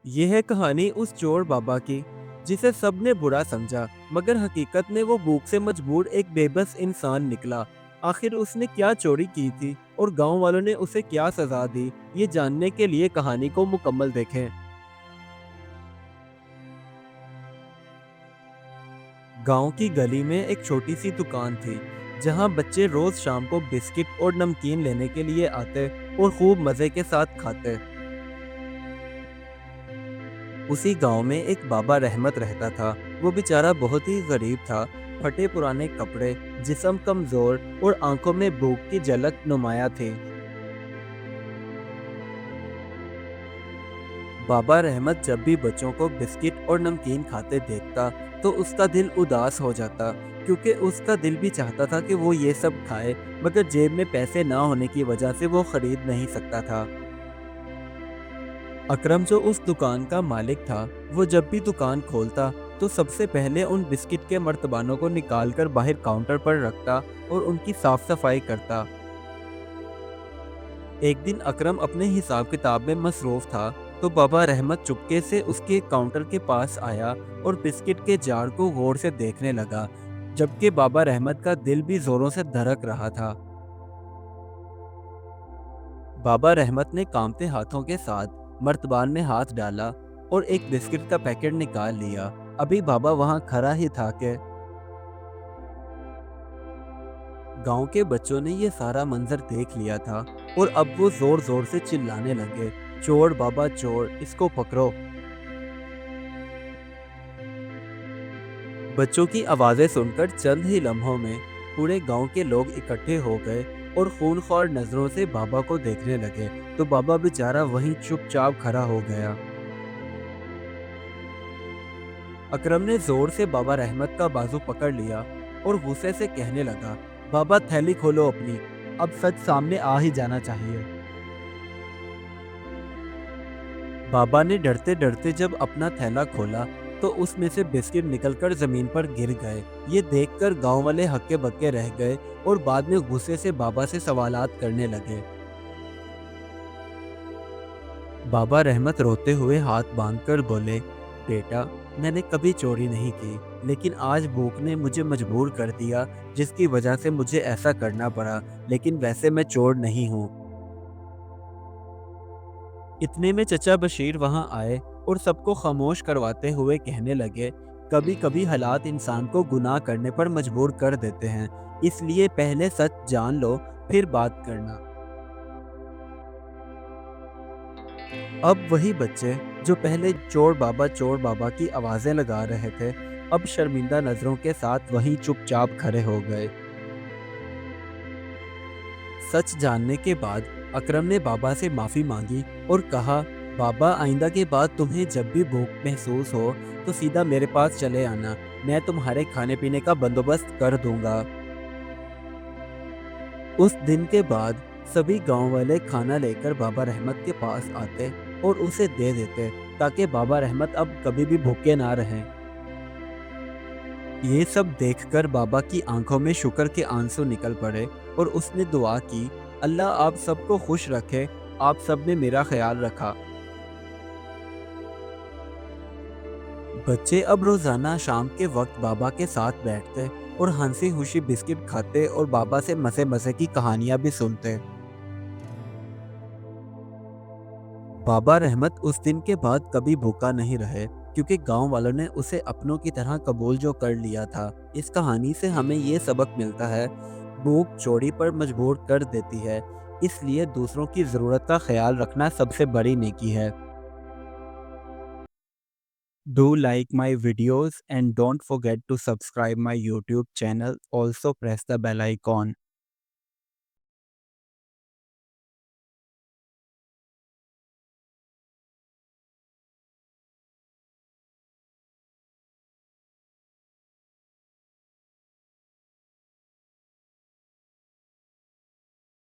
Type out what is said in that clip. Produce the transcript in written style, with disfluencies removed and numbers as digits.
ये है कहानी उस चोर बाबा की जिसे सबने बुरा समझा, मगर हकीकत में वो भूख से मजबूर एक बेबस इंसान निकला। आखिर उसने क्या चोरी की थी और गांव वालों ने उसे क्या सजा दी, ये जानने के लिए कहानी को मुकम्मल देखें। गांव की गली में एक छोटी सी दुकान थी, जहां बच्चे रोज शाम को बिस्किट और नमकीन लेने के लिए आते और खूब मजे के साथ खाते। उसी गांव में एक बाबा रहमत रहता था। वो बेचारा बहुत ही गरीब था। फटे पुराने कपड़े, जिस्म कमजोर और आंखों में भूख की झलक नुमाया थी। बाबा रहमत जब भी बच्चों को बिस्किट और नमकीन खाते देखता तो उसका दिल उदास हो जाता, क्योंकि उसका दिल भी चाहता था कि वो ये सब खाए, मगर जेब में पैसे ना होने की वजह से वो खरीद नहीं सकता था। अकरम जो उस दुकान का मालिक था, वो जब भी दुकान खोलता तो सबसे पहले उन बिस्किट के मर्तबानों को निकालकर बाहर काउंटर पर रखता और उनकी साफ सफाई करता। एक दिन अकरम अपने हिसाब किताब में मसरूफ था, तो बाबा रहमत चुपके से उसके काउंटर के पास आया और बिस्किट के जार को गौर से देखने लगा, जबकि बाबा रहमत का दिल भी जोरों से धड़क रहा था। बाबा रहमत ने कांपते हाथों के साथ मर्तबान में हाथ डाला और एक बिस्किट का पैकेट निकाल लिया। अभी बाबा वहां खड़ा ही था कि गांव के बच्चों ने ये सारा मंजर देख लिया था और अब वो जोर जोर से चिल्लाने लगे, चोर बाबा चोर, इसको पकड़ो। बच्चों की आवाजें सुनकर चंद ही लम्हों में पूरे गांव के लोग इकट्ठे हो गए और खूनख्वार नजरों से बाबा को देखने लगे। तो बाबा बेचारा वहीं चुपचाप खड़ा हो गया। अकरम ने जोर से बाबा रहमत का बाजू पकड़ लिया और गुस्से से कहने लगा, बाबा थैली खोलो अपनी, अब सच सामने आ ही जाना चाहिए। बाबा ने डरते डरते जब अपना थैला खोला तो उसमें से बिस्किट निकलकर जमीन पर गिर गए। ये देखकर गांव वाले हक्के बक्के रह गए और बाद में गुस्से से बाबा से सवालात करने लगे। बाबा रहमत रोते हुए हाथ बांधकर बोले, बेटा, मैंने कभी चोरी नहीं की, लेकिन आज भूख ने मुझे मजबूर कर दिया, जिसकी वजह से मुझे ऐसा करना पड़ा। लेकिन वैसे मैं चोर नहीं हूँ। इतने में चचा बशीर वहां आए और सबको खामोश करवाते हुए कहने लगे, कभी कभी हालात इंसान को गुनाह करने पर मजबूर कर देते हैं, इसलिए पहले सच जान लो, फिर बात करना। अब वही बच्चे जो पहले चोर बाबा की आवाजें लगा रहे थे, अब शर्मिंदा नजरों के साथ वहीं चुपचाप खड़े हो गए। सच जानने के बाद अकरम ने बाबा से माफी मांगी और कहा, बाबा, आइंदा के बाद तुम्हें जब भी भूख महसूस हो तो सीधा मेरे पास चले आना, मैं तुम्हारे खाने पीने का बंदोबस्त कर दूंगा। उस दिन के बाद सभी गांव वाले खाना लेकर बाबा रहमत के पास आते और उसे दे देते, ताकि बाबा रहमत अब कभी भी भूखे ना रहें। ये सब देखकर बाबा की आंखों में शुक्र के आंसू निकल पड़े और उसने दुआ की, अल्लाह आप सबको खुश रखे, आप सब ने मेरा ख्याल रखा। बच्चे अब रोजाना शाम के वक्त बाबा के साथ बैठते और हंसी खुशी बिस्किट खाते और बाबा से मजे मजे की कहानियां भी सुनते। बाबा रहमत उस दिन के बाद कभी भूखा नहीं रहे, क्योंकि गांव वालों ने उसे अपनों की तरह कबूल जो कर लिया था। इस कहानी से हमें ये सबक मिलता है, भूख चोरी पर मजबूर कर देती है, इसलिए दूसरों की ज़रूरत का ख्याल रखना सबसे बड़ी नेकी है। Do like my videos and don't forget to subscribe my YouTube channel. Also press the bell icon.